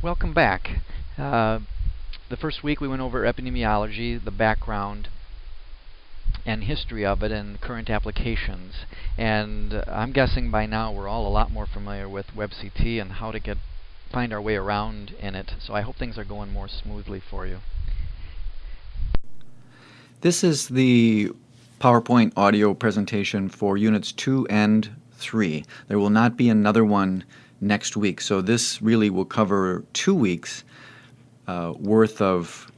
Welcome back. The first week we went over epidemiology, the background and history of it and current applications. And I'm guessing by now we're all a lot more familiar with WebCT and how to find our way around in it. So I hope things are going more smoothly for you. This is the PowerPoint audio presentation for Units 2 and 3. There will not be another one next week, so this really will cover 2 weeks worth of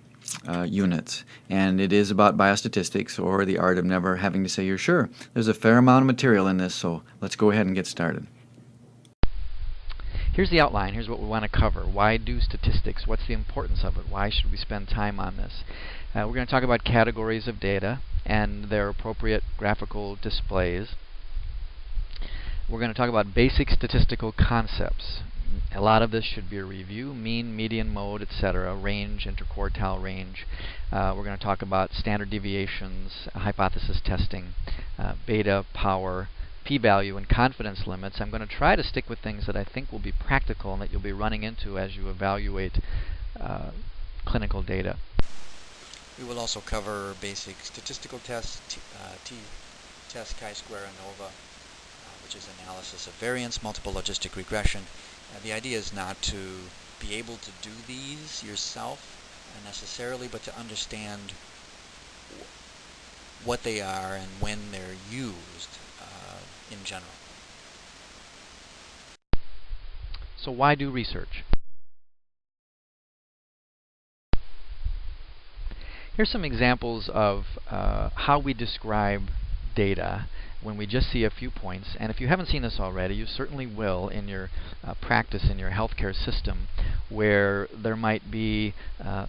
units. And it is about biostatistics, or the art of never having to say you're sure. There's a fair amount of material in this, so let's go ahead and get started. Here's the outline. Here's what we want to cover. Why do statistics? What's the importance of it? Why should we spend time on this? We're going to talk about categories of data and their appropriate graphical displays. We're going to talk about basic statistical concepts. A lot of this should be a review: mean, median, mode, etc., range, interquartile range. We're going to talk about standard deviations, hypothesis testing, beta, power, p-value, and confidence limits. I'm going to try to stick with things that I think will be practical and that you'll be running into as you evaluate clinical data. We will also cover basic statistical tests, t-test, chi-square, ANOVA, which is analysis of variance, multiple logistic regression. The idea is not to be able to do these yourself necessarily, but to understand what they are and when they're used in general. So why do research? Here's some examples of how we describe data when we just see a few points. And if you haven't seen this already, you certainly will in your practice in your healthcare system, where there might be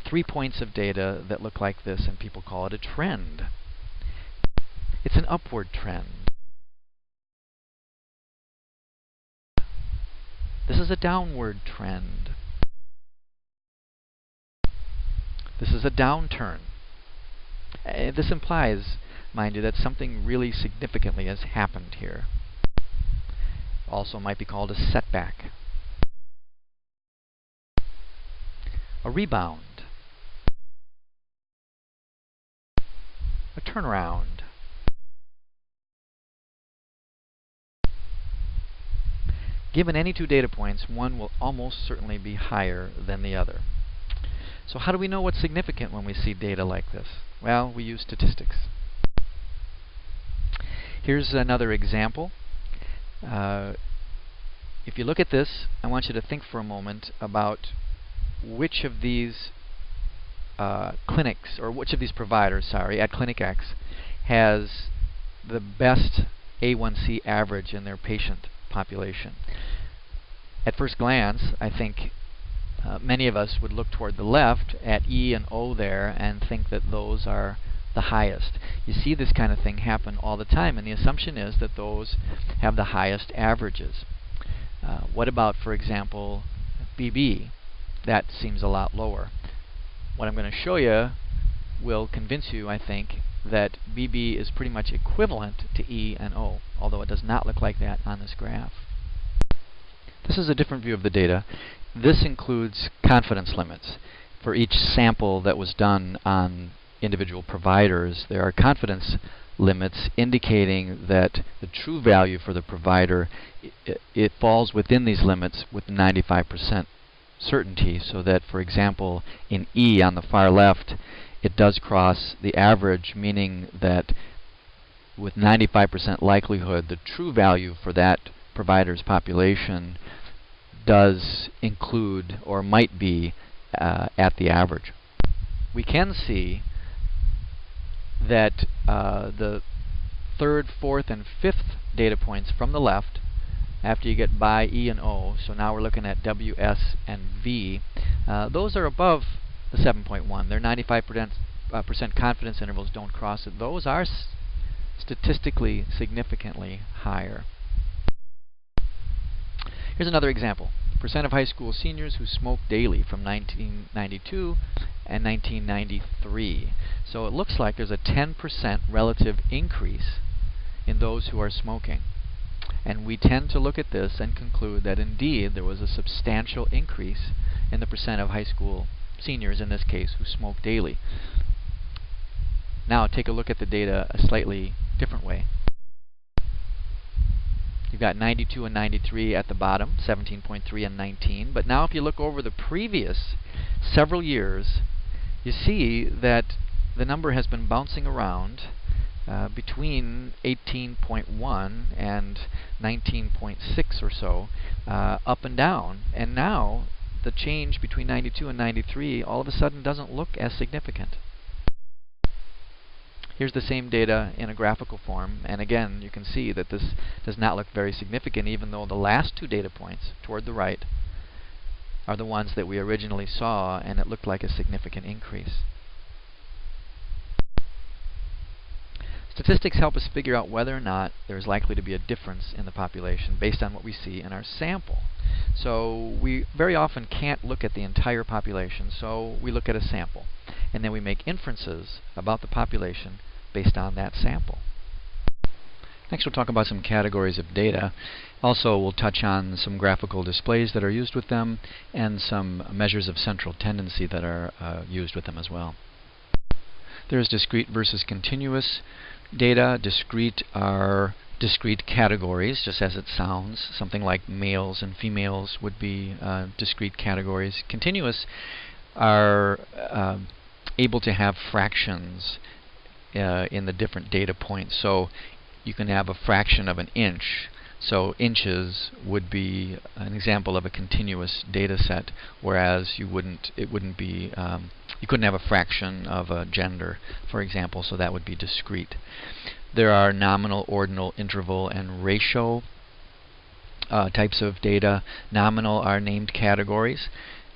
3 points of data that look like this, and people call it a trend. It's an upward trend. This is a downward trend. This is a downturn. This implies, mind you, that something really significantly has happened here. Also might be called a setback. A rebound. A turnaround. Given any 2 data points, one will almost certainly be higher than the other. So how do we know what's significant when we see data like this? Well, we use statistics. Here's another example. If you look at this, I want you to think for a moment about which of these clinics, or which of these providers, at Clinic X, has the best A1C average in their patient population. At first glance, I think many of us would look toward the left at E and O there and think that those are the highest. You see this kind of thing happen all the time, and the assumption is that those have the highest averages. What about, for example, BB? That seems a lot lower. What I'm going to show you will convince you, I think, that BB is pretty much equivalent to E and O, although it does not look like that on this graph. This is a different view of the data. This includes confidence limits. For each sample that was done on individual providers, there are confidence limits indicating that the true value for the provider, it falls within these limits with 95% certainty, so that, for example, in E on the far left, it does cross the average, meaning that with 95% likelihood, the true value for that provider's population does include or might be at the average. We can see that the 3rd, 4th, and 5th data points from the left, after you get by E and O, so now we're looking at W, S, and V, those are above the 7.1. Their 95% confidence intervals don't cross it. Those are statistically significantly higher. Here's another example. Percent of high school seniors who smoke daily from 1992 and 1993. So it looks like there's a 10% relative increase in those who are smoking. And we tend to look at this and conclude that indeed there was a substantial increase and the percent of high school seniors in this case who smoke daily. Now take a look at the data a slightly different way. You've got 92 and 93 at the bottom, 17.3 and 19. But now if you look over the previous several years, you see that the number has been bouncing around between 18.1 and 19.6 or so, up and down. And now the change between 92 and 93 all of a sudden doesn't look as significant. Here's the same data in a graphical form, and again you can see that this does not look very significant, even though the last two data points toward the right are the ones that we originally saw, and it looked like a significant increase. Statistics help us figure out whether or not there is likely to be a difference in the population based on what we see in our sample. So we very often can't look at the entire population, so we look at a sample, and then we make inferences about the population based on that sample. Next we'll talk about some categories of data. Also we'll touch on some graphical displays that are used with them and some measures of central tendency that are used with them as well. There's discrete versus continuous data. Discrete are discrete categories, just as it sounds. Something like males and females would be discrete categories. Continuous are able to have fractions in the different data points. So you can have a fraction of an inch. So inches would be an example of a continuous data set, whereas you couldn't have a fraction of a gender, for example, so that would be discrete. There are nominal, ordinal, interval, and ratio types of data. Nominal are named categories.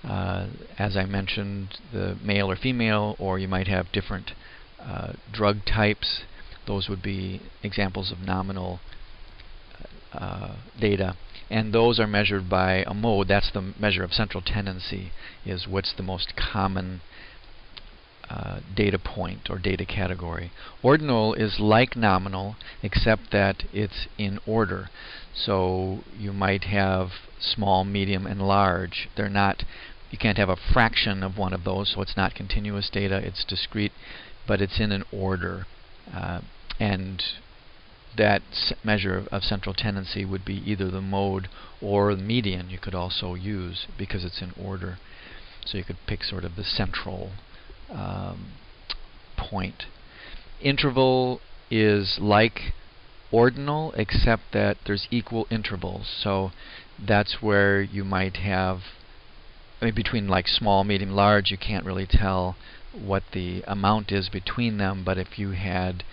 As I mentioned, the male or female, or you might have different drug types. Those would be examples of nominal data, and those are measured by a mode. That's the measure of central tendency, is what's the most common data point or data category. Ordinal is like nominal, except that it's in order. So you might have small, medium, and large. They're not. You can't have a fraction of one of those, so it's not continuous data. It's discrete, but it's in an order, and that measure of central tendency would be either the mode or the median. You could also use, because it's in order. So you could pick sort of the central point. Interval is like ordinal, except that there's equal intervals. So that's where you might have, between like small, medium, large, you can't really tell what the amount is between them, but if you had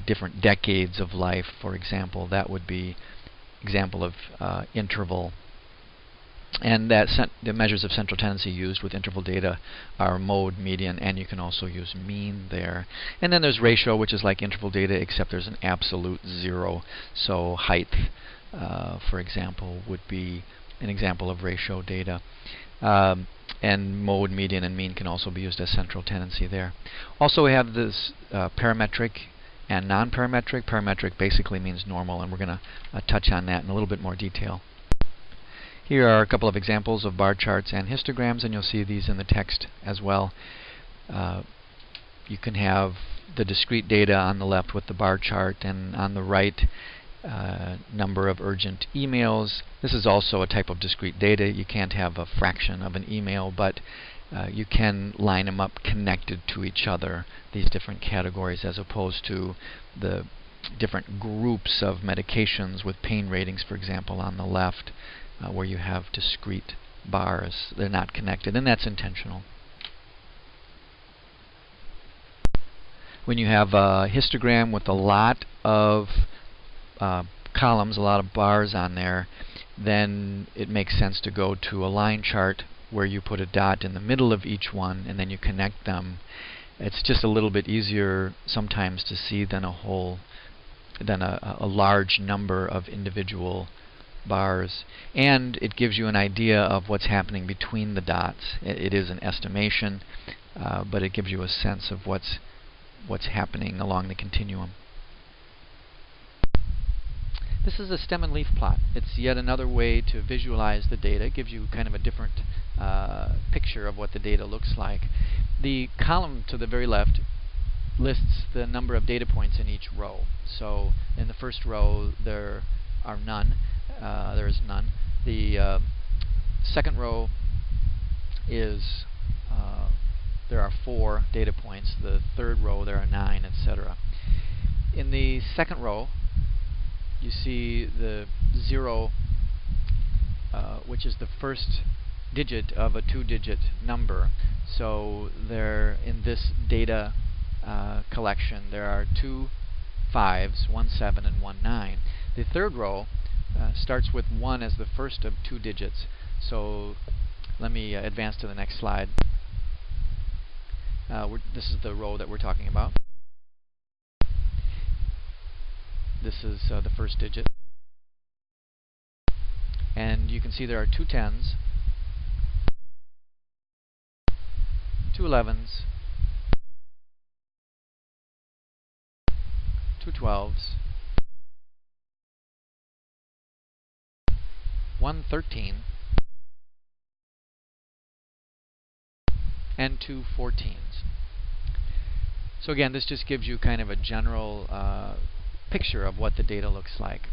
different decades of life, for example, that would be example of interval. And the measures of central tendency used with interval data are mode, median, and you can also use mean there. And then there's ratio, which is like interval data, except there's an absolute zero. So height, for example, would be an example of ratio data. And mode, median, and mean can also be used as central tendency there. Also we have this parametric and non-parametric. Parametric basically means normal, and we're going to touch on that in a little bit more detail. Here are a couple of examples of bar charts and histograms, and you'll see these in the text as well. You can have the discrete data on the left with the bar chart, and on the right number of urgent emails. This is also a type of discrete data. You can't have a fraction of an email, but you can line them up connected to each other, these different categories, as opposed to the different groups of medications with pain ratings, for example, on the left, where you have discrete bars. They're not connected, and that's intentional. When you have a histogram with a lot of columns, a lot of bars on there, then it makes sense to go to a line chart where you put a dot in the middle of each one and then you connect them. It's just a little bit easier sometimes to see than a large number of individual bars, and it gives you an idea of what's happening between the dots. It is an estimation, but it gives you a sense of what's happening along the continuum. This is a stem and leaf plot. It's yet another way to visualize the data. It gives you kind of a different picture of what the data looks like. The column to the very left lists the number of data points in each row. So in the first row there are none. There is none. The second row is there are 4 data points. The third row there are 9, etc. In the second row you see the 0, which is the first digit of a 2-digit number. So there, in this data collection, there are 2 5s, 1 7, and 1 9. The third row starts with 1 as the first of 2 digits. So let me advance to the next slide. This is the row that we're talking about. This is the first digit. And you can see there are 2 10s, 2 11s, 2 12s, 1 13, and 2 14s. So again, this just gives you kind of a general picture of what the data looks like.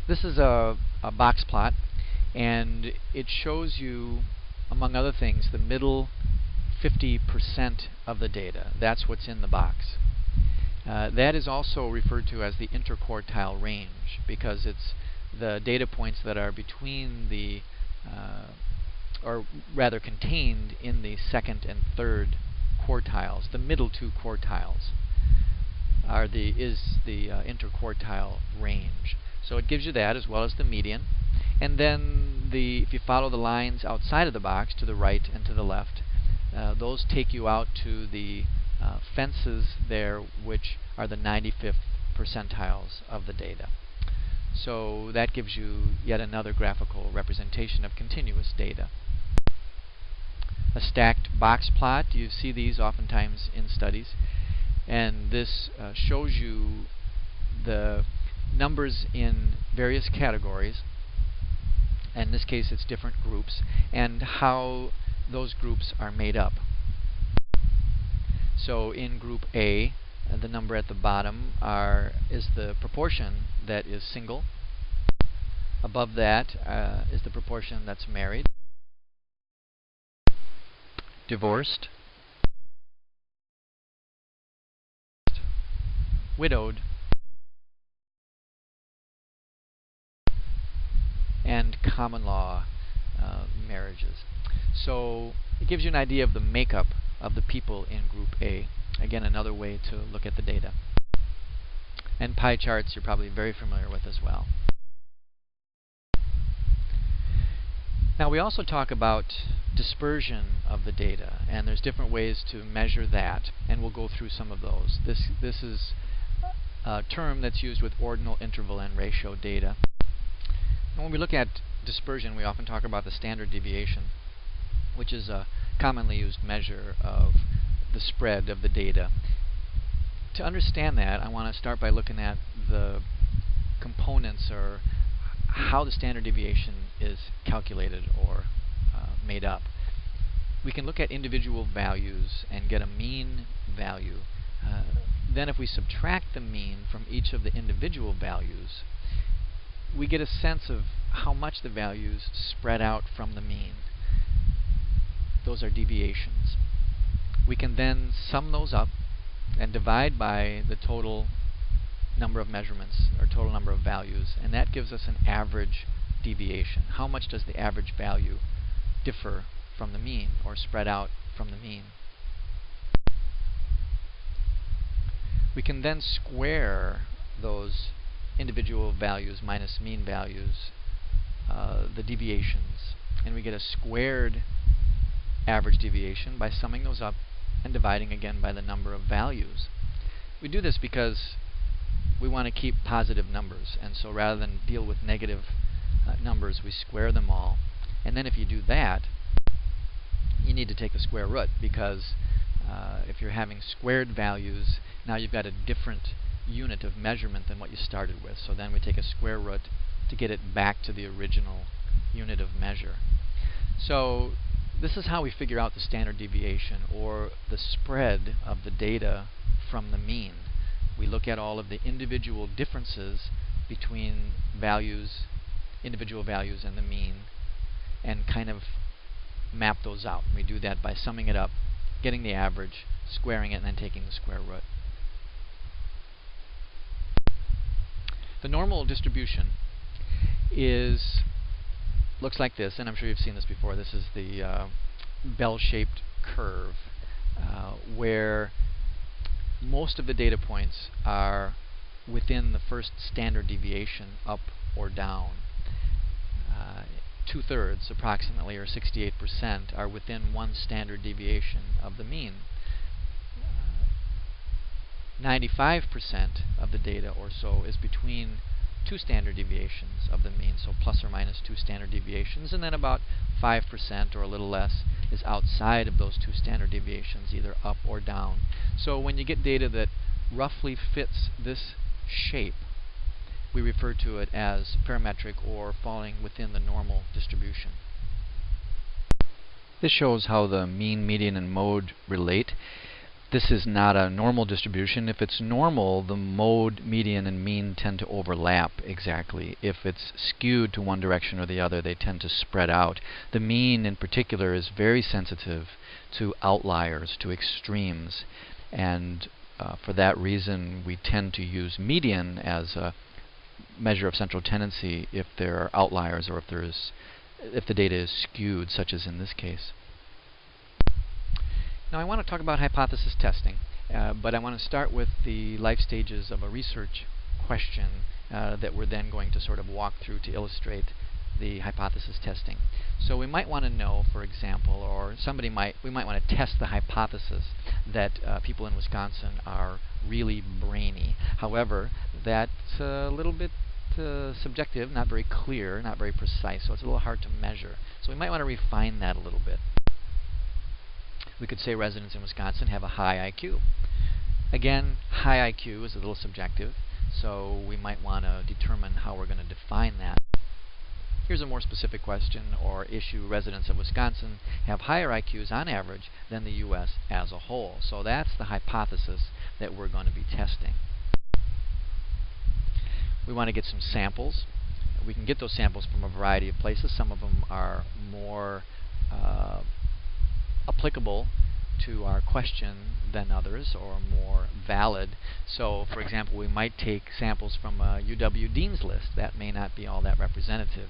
This is a box plot, and it shows you, among other things, the middle 50% of the data. That's what's in the box. That is also referred to as the interquartile range, because it's the data points that are between the or rather contained in the second and third quartiles. The middle 2 quartiles is the interquartile range. So it gives you that, as well as the median. And then if you follow the lines outside of the box to the right and to the left, those take you out to the fences there, which are the 95th percentiles of the data. So that gives you yet another graphical representation of continuous data. A stacked box plot, you see these oftentimes in studies, and this shows you the numbers in various categories. In this case it's different groups, and how those groups are made up. So in group A, the number at the bottom is the proportion that is single. Above that is the proportion that's married, divorced, widowed, and common law marriages. So it gives you an idea of the makeup of the people in group A. Again, another way to look at the data. And pie charts you're probably very familiar with as well. Now we also talk about dispersion of the data, and there's different ways to measure that, and we'll go through some of those. This is a term that's used with ordinal, interval, and ratio data. And when we look at dispersion, we often talk about the standard deviation, which is a commonly used measure of the spread of the data. To understand that, I want to start by looking at the components, or how the standard deviation is calculated or made up. We can look at individual values and get a mean value. Then if we subtract the mean from each of the individual values, we get a sense of how much the values spread out from the mean. Those are deviations. We can then sum those up and divide by the total number of measurements, or total number of values, and that gives us an average deviation. How much does the average value differ from the mean, or spread out from the mean? We can then square those individual values minus mean values, the deviations, and we get a squared average deviation by summing those up and dividing again by the number of values. We do this because we want to keep positive numbers, and so rather than deal with negative numbers, we square them all. And then if you do that, you need to take the square root, because if you're having squared values, now you've got a different unit of measurement than what you started with. So then we take a square root to get it back to the original unit of measure. So this is how we figure out the standard deviation, or the spread of the data from the mean. We look at all of the individual differences between individual values and the mean, and kind of map those out. We do that by summing it up, getting the average, squaring it, and then taking the square root. The normal distribution looks like this, and I'm sure you've seen this before. This is the bell-shaped curve where most of the data points are within the first standard deviation, up or down. 2/3 approximately, or 68%, are within one standard deviation of the mean. 95% of the data or so is between two standard deviations of the mean, so plus or minus 2 standard deviations, and then about 5% or a little less is outside of those 2 standard deviations, either up or down. So when you get data that roughly fits this shape, we refer to it as parametric, or falling within the normal distribution. This shows how the mean, median, and mode relate. This is not a normal distribution. If it's normal, the mode, median, and mean tend to overlap exactly. If it's skewed to one direction or the other, they tend to spread out. The mean in particular is very sensitive to outliers, to extremes, and for that reason we tend to use median as a measure of central tendency if there are outliers, or if the data is skewed, such as in this case. Now I want to talk about hypothesis testing, but I want to start with the life stages of a research question that we're then going to sort of walk through to illustrate the hypothesis testing. So we might want to know, for example, or we might want to test the hypothesis that people in Wisconsin are really brainy. However, that's a little bit subjective, not very clear, not very precise, so it's a little hard to measure. So we might want to refine that a little bit. We could say residents in Wisconsin have a high IQ. Again, high IQ is a little subjective, so we might want to determine how we're going to define that. Here's a more specific question or issue. Residents of Wisconsin have higher IQs on average than the U.S. as a whole. So that's the hypothesis that we're going to be testing. We want to get some samples. We can get those samples from a variety of places. Some of them are more applicable to our question than others, or more valid. So, for example, we might take samples from a UW Dean's List. That may not be all that representative.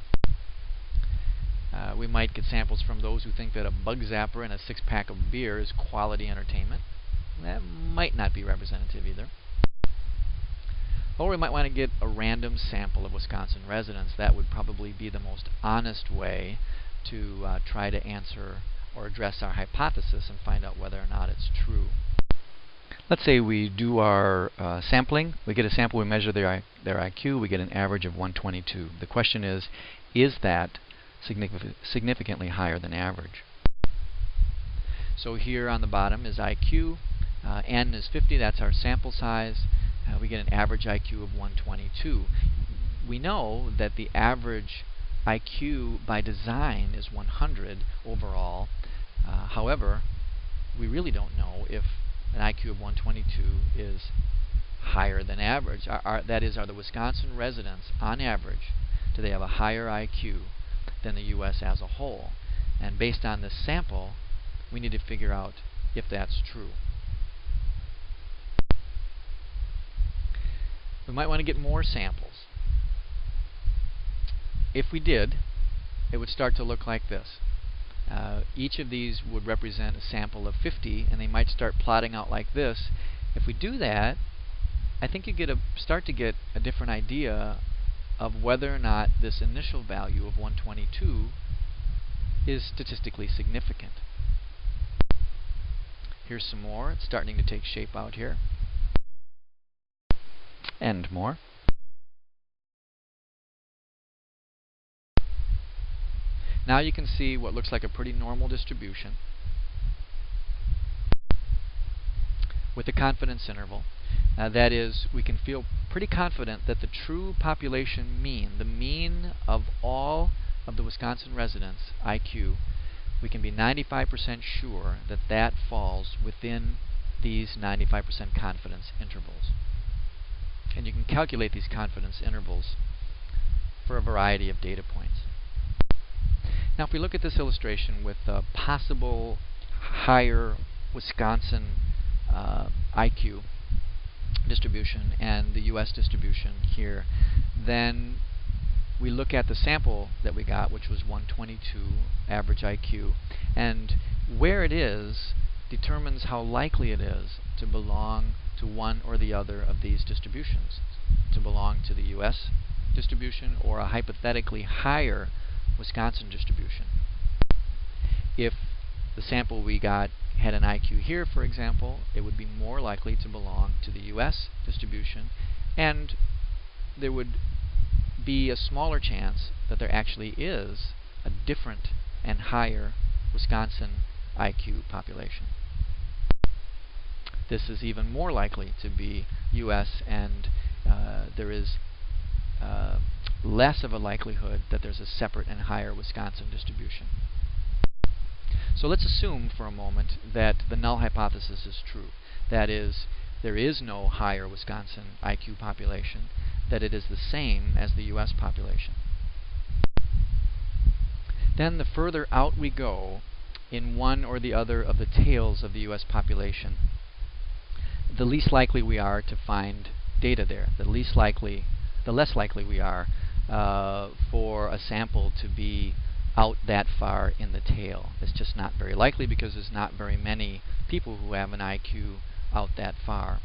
We might get samples from those who think that a bug zapper and a 6-pack of beer is quality entertainment. That might not be representative either. Or we might want to get a random sample of Wisconsin residents. That would probably be the most honest way to try to answer or address our hypothesis and find out whether or not it's true. Let's say we do our sampling. We get a sample, we measure their IQ, we get an average of 122. The question is that significantly higher than average? So here on the bottom is IQ. N is 50, that's our sample size. We get an average IQ of 122. We know that the average IQ by design is 100 overall. However, we really don't know if an IQ of 122 is higher than average. That is, are the Wisconsin residents, on average, do they have a higher IQ than the U.S. as a whole? And based on this sample, we need to figure out if that's true. We might want to get more samples. If we did, it would start to look like this. Each of these would represent a sample of 50, and they might start plotting out like this. If we do that, I think you start to get a different idea of whether or not this initial value of 122 is statistically significant. Here's some more. It's starting to take shape out here. And more. Now you can see what looks like a pretty normal distribution with a confidence interval. That is, we can feel pretty confident that the true population mean, the mean of all of the Wisconsin residents' IQ, we can be 95% sure that that falls within these 95% confidence intervals. And you can calculate these confidence intervals for a variety of data points. Now, if we look at this illustration with a possible higher Wisconsin IQ distribution and the US distribution here, then we look at the sample that we got, which was 122 average IQ, and where it is determines how likely it is to belong to one or the other of these distributions, to belong to the US distribution or a hypothetically higher Wisconsin distribution. If the sample we got had an IQ here, for example, it would be more likely to belong to the US distribution, and there would be a smaller chance that there actually is a different and higher Wisconsin IQ population. This is even more likely to be US, and there is less of a likelihood that there's a separate and higher Wisconsin distribution. So let's assume for a moment that the null hypothesis is true. That is, there is no higher Wisconsin IQ population, that it is the same as the US population. Then the further out we go in one or the other of the tails of the US population, the least likely we are to find data there. The less likely we are for a sample to be out that far in the tail. It's just not very likely because there's not very many people who have an IQ out that far.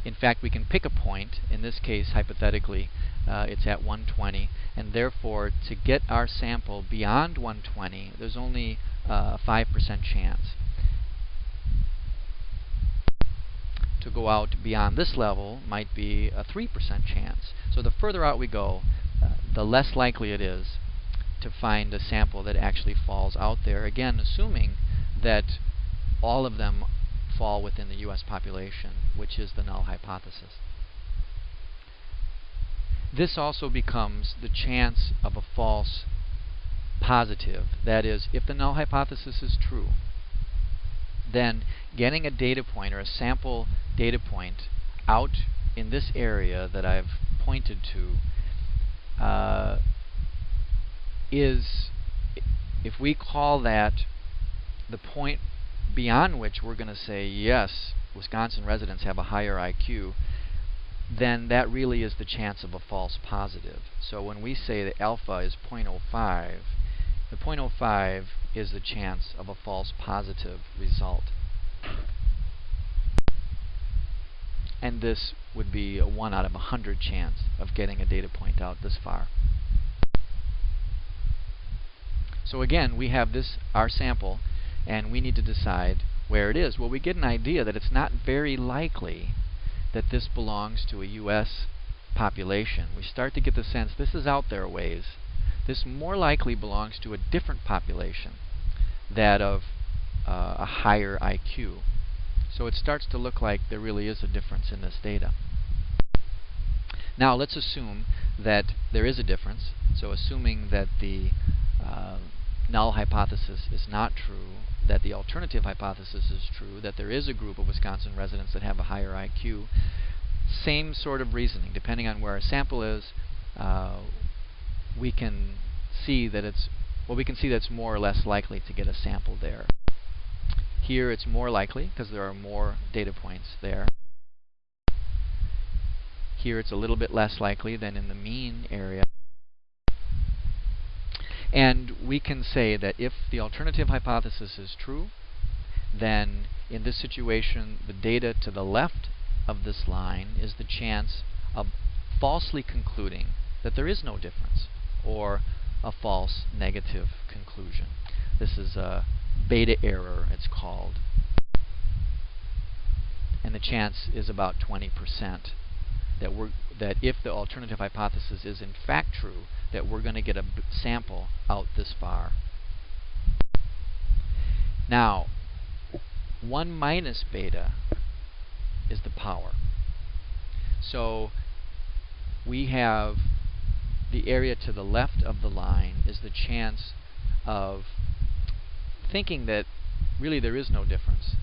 In fact, we can pick a point. In this case, hypothetically, it's at 120, and therefore to get our sample beyond 120, there's only a 5% chance. To go out beyond this level might be a 3% chance. So the further out we go, the less likely it is to find a sample that actually falls out there, again assuming that all of them fall within the US population, which is the null hypothesis. This also becomes the chance of a false positive. That is, if the null hypothesis is true, then getting a data point or a sample data point out in this area that I've pointed to is, if we call that the point beyond which we're going to say, yes, Wisconsin residents have a higher IQ, then that really is the chance of a false positive. So when we say that alpha is 0.05, the 0.05 is the chance of a false positive result. And this would be a 1 out of 100 chance of getting a data point out this far. So again, we have this, our sample, and we need to decide where it is. Well, we get an idea that it's not very likely that this belongs to a US population. We start to get the sense this is out there a ways. This more likely belongs to a different population, that of a higher IQ. So it starts to look like there really is a difference in this data. Now let's assume that there is a difference. So assuming that the null hypothesis is not true, that the alternative hypothesis is true, that there is a group of Wisconsin residents that have a higher IQ, same sort of reasoning. Depending on where our sample is, we can see that it's more or less likely to get a sample there. Here it's more likely because there are more data points there. Here it's a little bit less likely than in the mean area. And we can say that if the alternative hypothesis is true, then in this situation the data to the left of this line is the chance of falsely concluding that there is no difference, or a false negative conclusion. This is a beta error, it's called. And the chance is about 20% that if the alternative hypothesis is in fact true, that we're going to get a sample out this far. Now, 1 minus beta is the power. So we have the area to the left of the line is the chance of thinking that really there is no difference.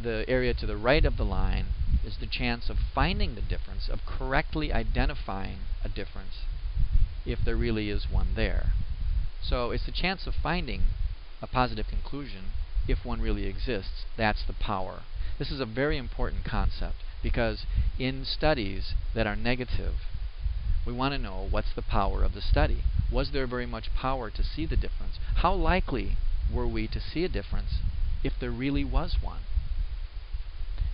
The area to the right of the line is the chance of finding the difference, of correctly identifying a difference if there really is one there. So it's the chance of finding a positive conclusion if one really exists. That's the power. This is a very important concept because in studies that are negative, we want to know what's the power of the study. Was there very much power to see the difference? How likely were we to see a difference if there really was one?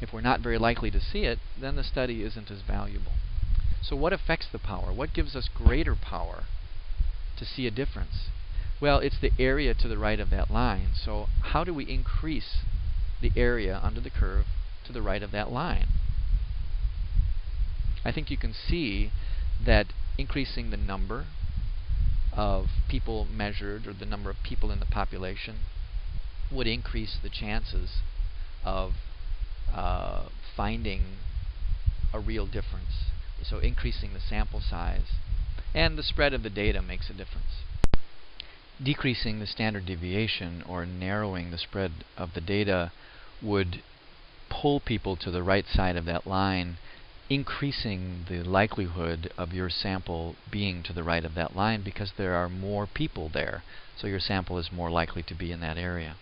If we're not very likely to see it, then the study isn't as valuable. So what affects the power? What gives us greater power to see a difference? Well, it's the area to the right of that line. So how do we increase the area under the curve to the right of that line? I think you can see that increasing the number of people measured, or the number of people in the population, would increase the chances of finding a real difference. So increasing the sample size and the spread of the data makes a difference. Decreasing the standard deviation, or narrowing the spread of the data, would pull people to the right side of that line, increasing the likelihood of your sample being to the right of that line because there are more people there, so your sample is more likely to be in that area.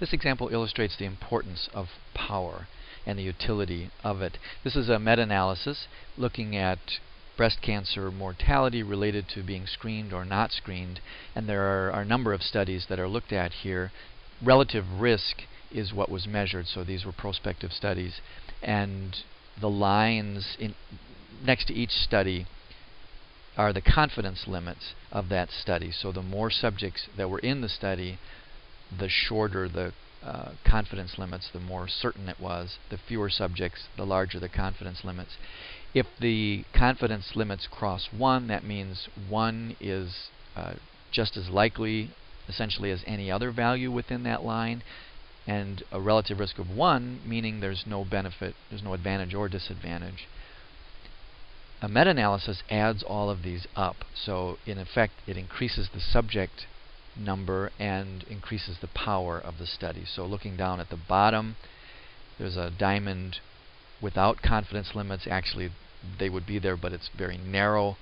This example illustrates the importance of power and the utility of it. This is a meta-analysis looking at breast cancer mortality related to being screened or not screened, and there are a number of studies that are looked at here. Relative risk is what was measured, so these were prospective studies, and the lines next to each study are the confidence limits of that study. So the more subjects that were in the study, the shorter the confidence limits, the more certain it was. The fewer subjects, the larger the confidence limits. If the confidence limits cross 1, that means 1 is just as likely essentially as any other value within that line, and a relative risk of 1 meaning there's no benefit, there's no advantage or disadvantage. A meta-analysis adds all of these up, so in effect it increases the subject number and increases the power of the study. So looking down at the bottom, there's a diamond without confidence limits. Actually they would be there, but it's very narrow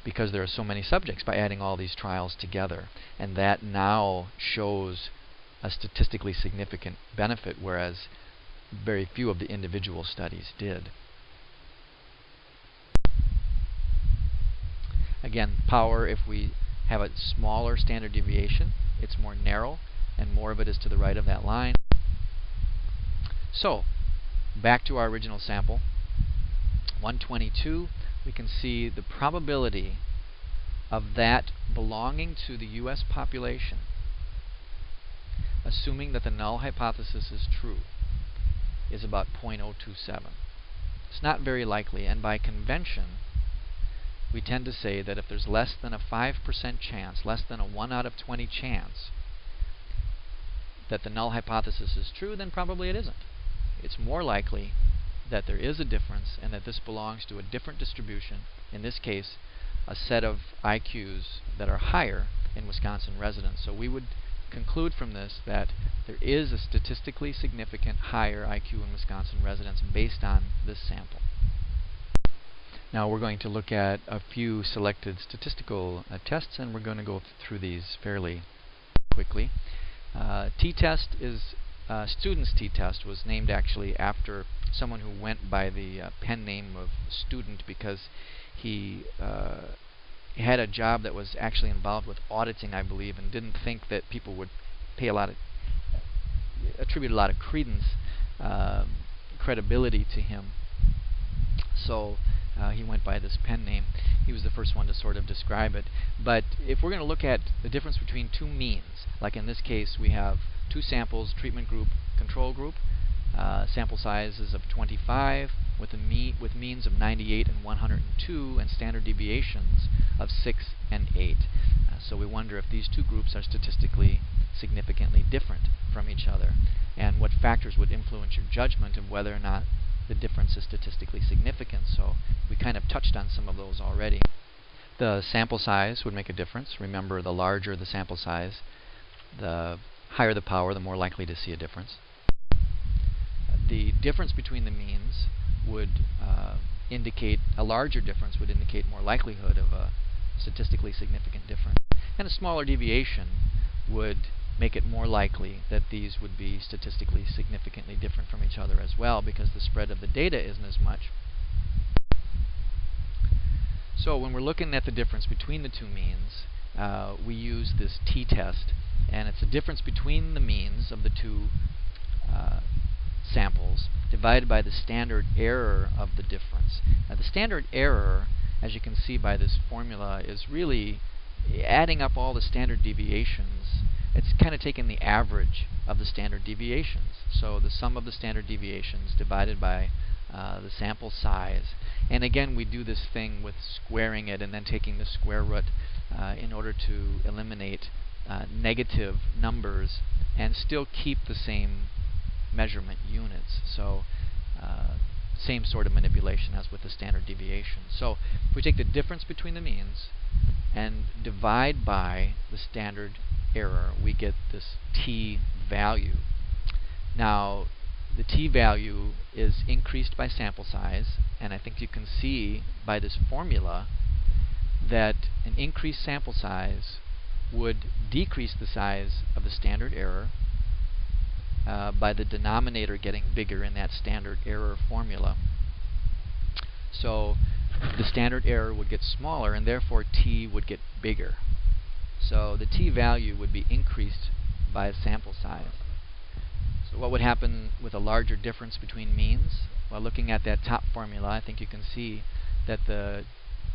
because there are so many subjects by adding all these trials together, and that now shows a statistically significant benefit, whereas very few of the individual studies did. Again, power, if we have a smaller standard deviation, it's more narrow, and more of it is to the right of that line. So, back to our original sample, 122, we can see the probability of that belonging to the US population, assuming that the null hypothesis is true, is about 0.027. It's not very likely, and by convention, we tend to say that if there's less than a 5% chance, less than a 1 out of 20 chance that the null hypothesis is true, then probably it isn't. It's more likely that there is a difference and that this belongs to a different distribution, in this case a set of IQs that are higher in Wisconsin residents. So we would conclude from this that there is a statistically significant higher IQ in Wisconsin residents based on this sample. Now we're going to look at a few selected statistical tests, and we're going to go through these fairly quickly. T-test is student's t-test was named actually after someone who went by the pen name of student because he had a job that was actually involved with auditing, I believe, and didn't think that people would pay attribute a lot of credibility to him. So he went by this pen name. He was the first one to sort of describe it. But if we're going to look at the difference between two means, like in this case we have two samples, treatment group, control group, sample sizes of 25 with means of 98 and 102 and standard deviations of 6 and 8. So we wonder if these two groups are statistically significantly different from each other, and what factors would influence your judgment of whether or not the difference is statistically significant. So we kind of touched on some of those already. The sample size would make a difference. Remember, the larger the sample size, the higher the power, the more likely to see a difference. The difference between the means would indicate, a larger difference would indicate more likelihood of a statistically significant difference. And a smaller deviation would make it more likely that these would be statistically significantly different from each other as well, because the spread of the data isn't as much. So when we're looking at the difference between the two means, we use this t-test, and it's a difference between the means of the two samples divided by the standard error of the difference. Now, the standard error, as you can see by this formula, is really adding up all the standard deviations. It's kind of taking the average of the standard deviations. So the sum of the standard deviations divided by the sample size. And again, we do this thing with squaring it and then taking the square root in order to eliminate negative numbers and still keep the same measurement units. So same sort of manipulation as with the standard deviation. So if we take the difference between the means and divide by the standard error, we get this t-value. Now, the t-value is increased by sample size, and I think you can see by this formula that an increased sample size would decrease the size of the standard error by the denominator getting bigger in that standard error formula. So the standard error would get smaller, and therefore t would get bigger. So the t-value would be increased by a sample size. So what would happen with a larger difference between means? Well, looking at that top formula, I think you can see that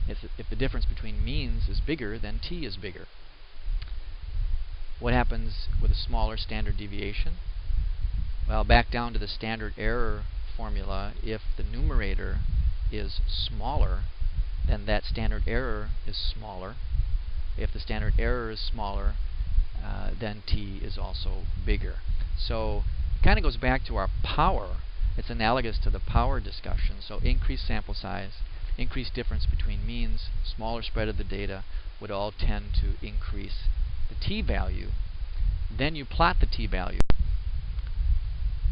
if the difference between means is bigger, then t is bigger. What happens with a smaller standard deviation? Well, back down to the standard error formula, if the numerator is smaller, then that standard error is smaller. If the standard error is smaller, then t is also bigger. So it kind of goes back to our power. It's analogous to the power discussion. So increased sample size, increased difference between means, smaller spread of the data would all tend to increase the t-value. Then you plot the t-value.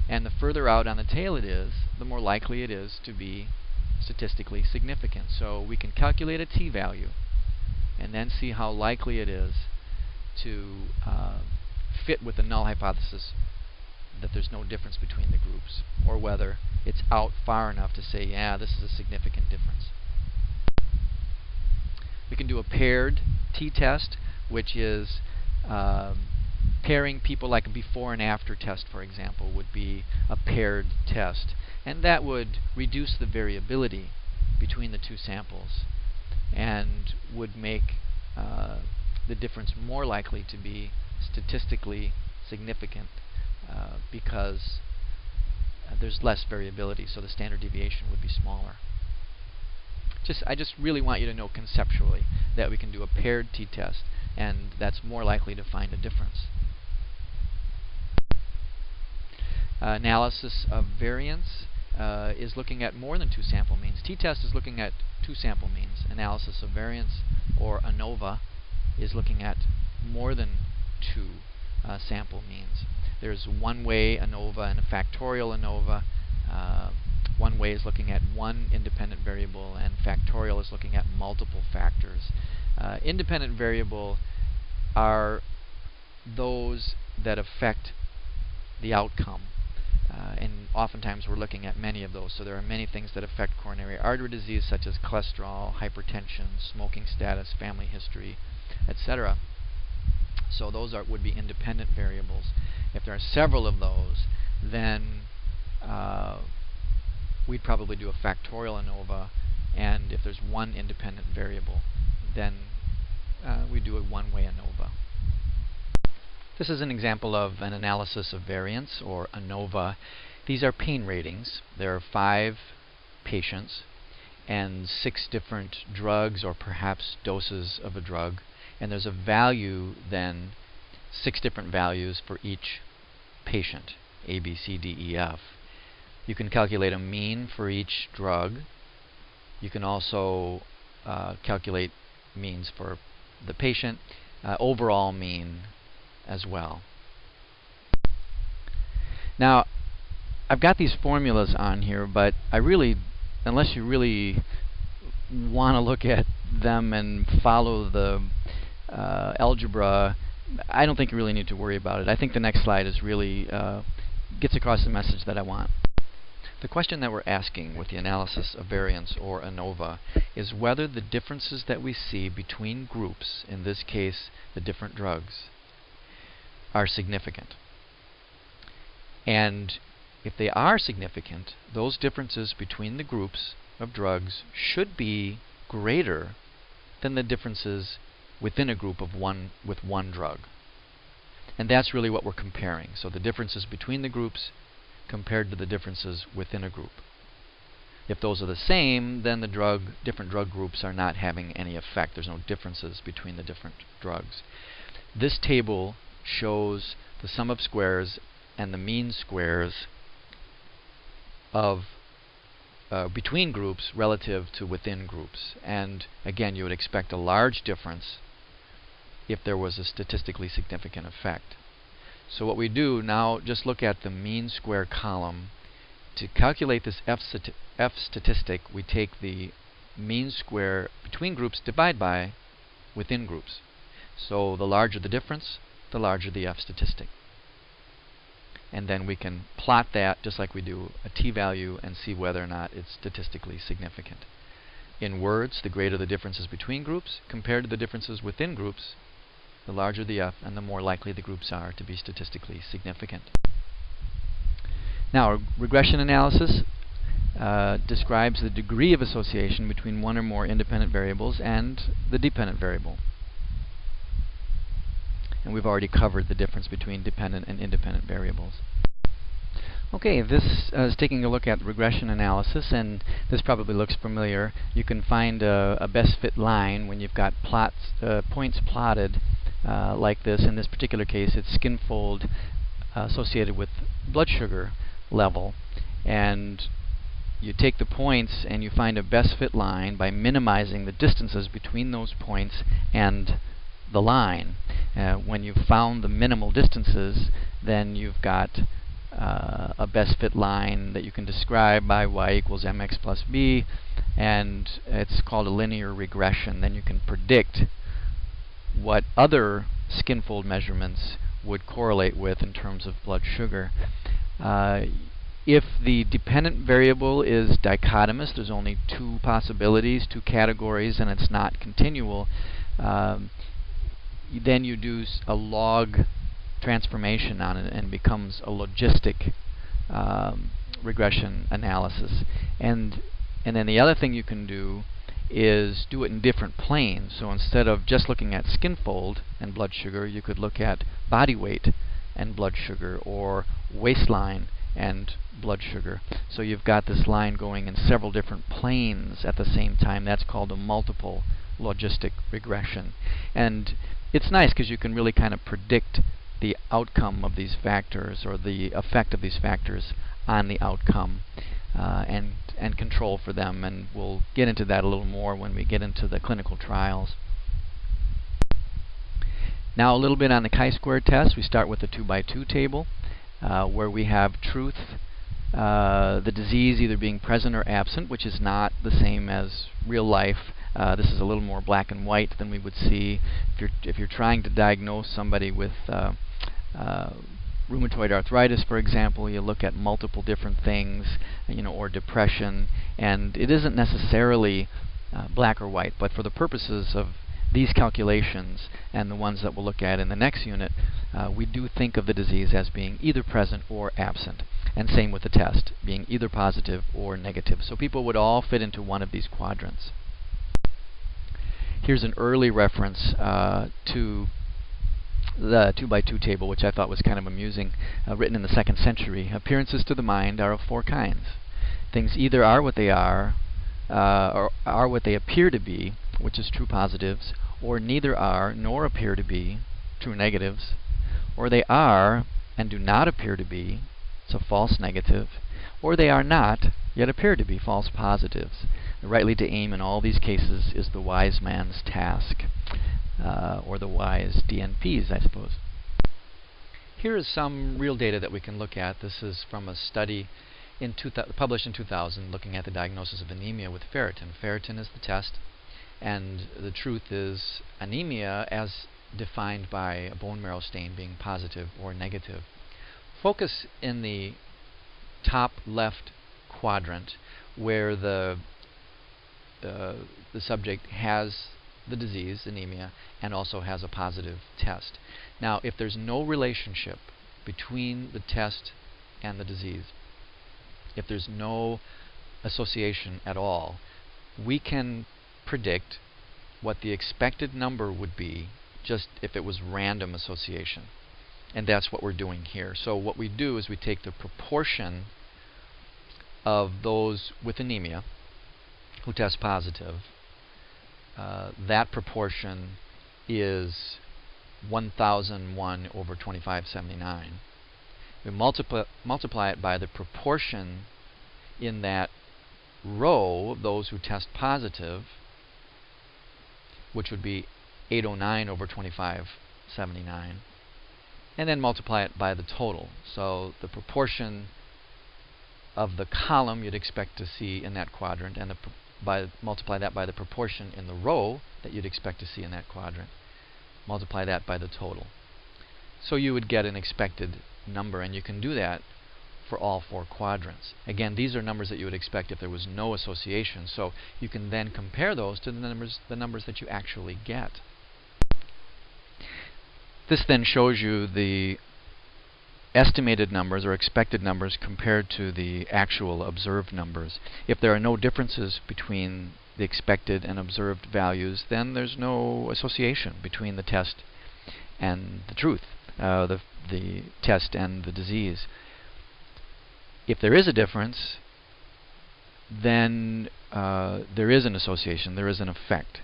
And the further out on the tail it is, the more likely it is to be statistically significant. So we can calculate a t-value and then see how likely it is to fit with the null hypothesis that there's no difference between the groups, or whether it's out far enough to say, yeah, this is a significant difference. We can do a paired t-test, which is pairing people, like a before and after test, for example, would be a paired test. And that would reduce the variability between the two samples and would make the difference more likely to be statistically significant because there's less variability, so the standard deviation would be smaller. I just really want you to know conceptually that we can do a paired t-test, and that's more likely to find a difference. Analysis of variance is looking at more than two sample means. T-test is looking at two sample means. Analysis of variance, or ANOVA, is looking at more than two sample means. There's one-way ANOVA and a factorial ANOVA. One way is looking at one independent variable, and factorial is looking at multiple factors. Independent variable are those that affect the outcome. And oftentimes we're looking at many of those. So there are many things that affect coronary artery disease, such as cholesterol, hypertension, smoking status, family history, etc. So those would be independent variables. If there are several of those, then we'd probably do a factorial ANOVA, and if there's one independent variable, then we do a one-way ANOVA. This is an example of an analysis of variance, or ANOVA. These are pain ratings. There are 5 patients and 6 different drugs, or perhaps doses of a drug, and there's a value then, 6 different values for each patient, A, B, C, D, E, F. You can calculate a mean for each drug. You can also calculate means for the patient, overall mean as well. Now, I've got these formulas on here, but unless you really want to look at them and follow the algebra, I don't think you really need to worry about it. I think the next slide is really gets across the message that I want. The question that we're asking with the analysis of variance or ANOVA is whether the differences that we see between groups, in this case the different drugs, are significant. And if they are significant, those differences between the groups of drugs should be greater than the differences within a group with one drug. And that's really what we're comparing. So the differences between the groups compared to the differences within a group. If those are the same, then the different drug groups are not having any effect. There's no differences between the different drugs. This table shows the sum of squares and the mean squares of between groups relative to within groups. And again, you would expect a large difference if there was a statistically significant effect. So what we do now, just look at the mean square column. To calculate this F statistic, we take the mean square between groups, divide by within groups. So the larger the difference, the larger the F statistic. And then we can plot that just like we do a t-value and see whether or not it's statistically significant. In words, the greater the differences between groups compared to the differences within groups, the larger the F and the more likely the groups are to be statistically significant. Now, regression analysis describes the degree of association between one or more independent variables and the dependent variable. And we've already covered the difference between dependent and independent variables. Okay, this is taking a look at regression analysis, and this probably looks familiar. You can find a best fit line when you've got points plotted like this. In this particular case, it's skin fold associated with blood sugar level. And you take the points and you find a best fit line by minimizing the distances between those points and the line. When you've found the minimal distances, then you've got a best fit line that you can describe by y equals mx plus b, and it's called a linear regression. Then you can predict what other skin fold measurements would correlate with in terms of blood sugar. If the dependent variable is dichotomous, there's only 2 possibilities, 2 categories, and it's not continual, then you do a log transformation on it and it becomes a logistic regression analysis. And then the other thing you can do is do it in different planes. So instead of just looking at skin fold and blood sugar, you could look at body weight and blood sugar, or waistline and blood sugar. So you've got this line going in several different planes at the same time. That's called a multiple logistic regression. And it's nice because you can really kind of predict the outcome of these factors, or the effect of these factors on the outcome, and control for them. And we'll get into that a little more when we get into the clinical trials. Now a little bit on the chi-square test. We start with the 2x2 table, where we have truth, the disease either being present or absent, which is not the same as real life. This is a little more black and white than we would see if you're trying to diagnose somebody with rheumatoid arthritis, for example. You look at multiple different things, or depression, and it isn't necessarily black or white. But for the purposes of these calculations and the ones that we'll look at in the next unit, we do think of the disease as being either present or absent. And same with the test, being either positive or negative. So people would all fit into one of these quadrants. Here's an early reference to the 2x2 table, which I thought was kind of amusing, written in the 2nd century. Appearances to the mind are of 4 kinds. Things either are what they are, or are what they appear to be, which is true positives, or neither are nor appear to be true negatives, or they are and do not appear to be, it's a false negative, or they are not, yet appear to be false positives. Rightly to aim in all these cases is the wise man's task, or the wise DNPs, I suppose. Here is some real data that we can look at. This is from a study published in 2000 looking at the diagnosis of anemia with ferritin. Ferritin is the test, and the truth is anemia as defined by a bone marrow stain being positive or negative. Focus in the top left quadrant where the subject has the disease, anemia, and also has a positive test. Now, if there's no relationship between the test and the disease, if there's no association at all, we can predict what the expected number would be just if it was random association. And that's what we're doing here. So what we do is we take the proportion of those with anemia who test positive. That proportion is 1001 over 2579. We multiply it by the proportion in that row of those who test positive, which would be 809 over 2579, and then multiply it by the total. So the proportion of the column you'd expect to see in that quadrant, and multiply that by the proportion in the row that you'd expect to see in that quadrant. Multiply that by the total. So you would get an expected number, and you can do that for all four quadrants. Again, these are numbers that you would expect if there was no association, so you can then compare those to the numbers that you actually get. This then shows you the estimated numbers or expected numbers compared to the actual observed numbers. If there are no differences between the expected and observed values, then there's no association between the test and the truth, the test and the disease. If there is a difference, then there is an association, there is an effect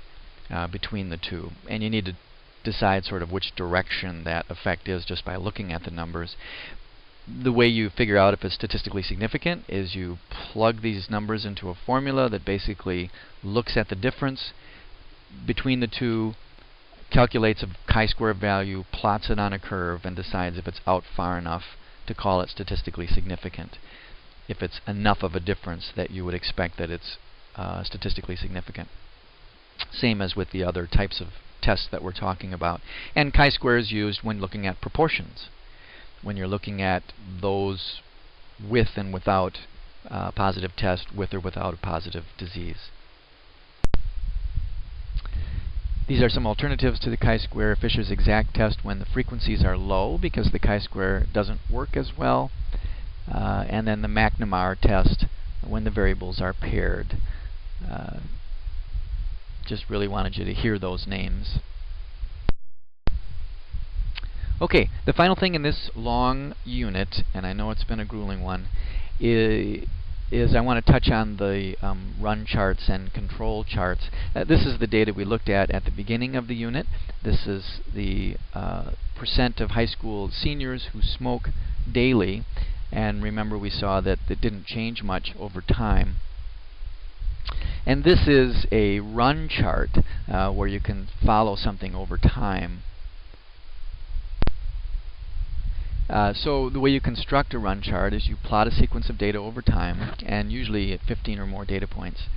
between the two, and you need to decide sort of which direction that effect is just by looking at the numbers. The way you figure out if it's statistically significant is you plug these numbers into a formula that basically looks at the difference between the two, calculates a chi-square value, plots it on a curve, and decides if it's out far enough to call it statistically significant. If it's enough of a difference that you would expect that it's statistically significant. Same as with the other types of tests that we're talking about. And chi-square is used when looking at proportions. When you're looking at those with and without positive test, with or without a positive disease. These are some alternatives to the chi-square. Fisher's exact test when the frequencies are low because the chi-square doesn't work as well. And then the McNamara test when the variables are paired. Just really wanted you to hear those names. Okay, the final thing in this long unit, and I know it's been a grueling one, is I want to touch on the run charts and control charts. This is the data we looked at the beginning of the unit. This is the percent of high school seniors who smoke daily, and remember we saw that it didn't change much over time. And this is a run chart where you can follow something over time. So the way you construct a run chart is you plot a sequence of data over time, and usually at 15 or more data points.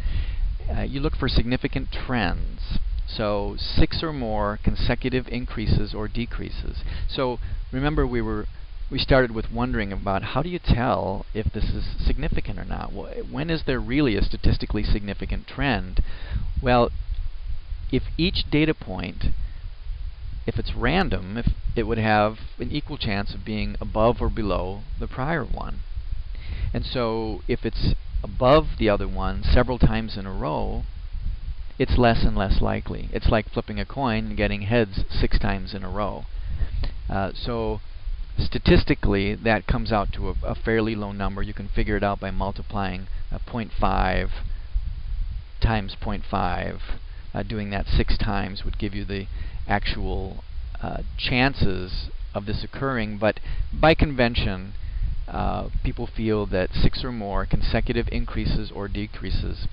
You look for significant trends. So 6 or more consecutive increases or decreases. So remember we started with wondering about how do you tell if this is significant or not? When is there really a statistically significant trend? Well, if each data point, if it's random, if it would have an equal chance of being above or below the prior one. And so if it's above the other one several times in a row, it's less and less likely. It's like flipping a coin and getting heads 6 times in a row. So statistically, that comes out to a fairly low number. You can figure it out by multiplying 0.5 times 0.5 doing that 6 times would give you the actual chances of this occurring, but by convention, people feel that 6 or more consecutive increases or decreases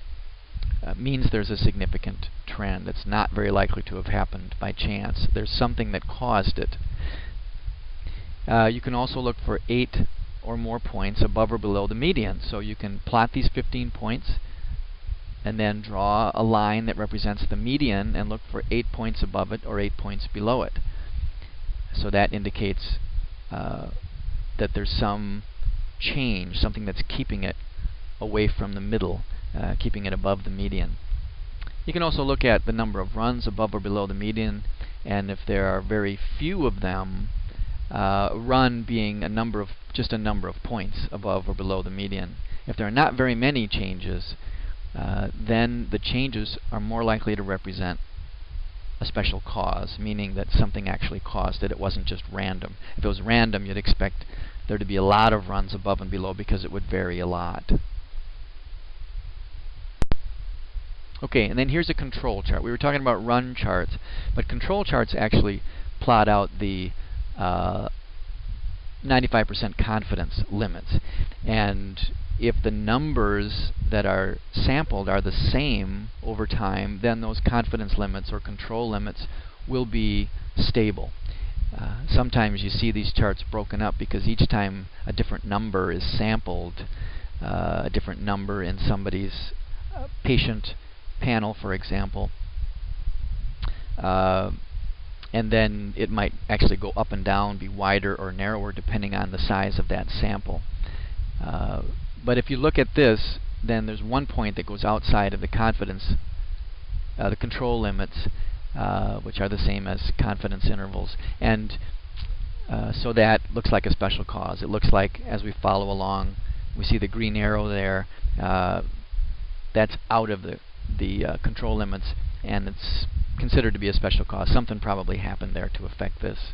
means there's a significant trend. It's not very likely to have happened by chance. There's something that caused it. You can also look for 8 or more points above or below the median. So you can plot these 15 points and then draw a line that represents the median and look for 8 points above it or 8 points below it. So that indicates that there's some change, something that's keeping it away from the middle, keeping it above the median. You can also look at the number of runs above or below the median, and if there are very few of them, run being just a number of points above or below the median. If there are not very many changes, then the changes are more likely to represent a special cause, meaning that something actually caused it. It wasn't just random. If it was random, you'd expect there to be a lot of runs above and below because it would vary a lot. Okay, and then here's a control chart. We were talking about run charts, but control charts actually plot out the 95% confidence limits. And if the numbers that are sampled are the same over time, then those confidence limits or control limits will be stable. Sometimes you see these charts broken up because each time a different number is sampled, a different number in somebody's patient panel, for example, and then it might actually go up and down, be wider or narrower depending on the size of that sample. But if you look at this, then there's one point that goes outside of the confidence, the control limits, which are the same as confidence intervals, and so that looks like a special cause. It looks like, as we follow along, we see the green arrow there. That's out of the control limits, and it's considered to be a special cause. Something probably happened there to affect this.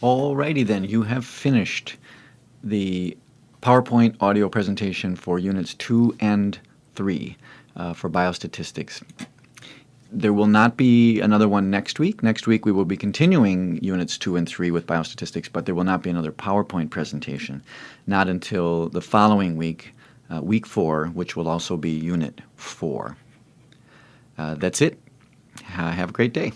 Alrighty then, you have finished the PowerPoint audio presentation for Units 2 and 3 for biostatistics. There will not be another one next week. Next week we will be continuing Units 2 and 3 with biostatistics, but there will not be another PowerPoint presentation, not until the following week, week 4, which will also be Unit 4. That's it. Have a great day.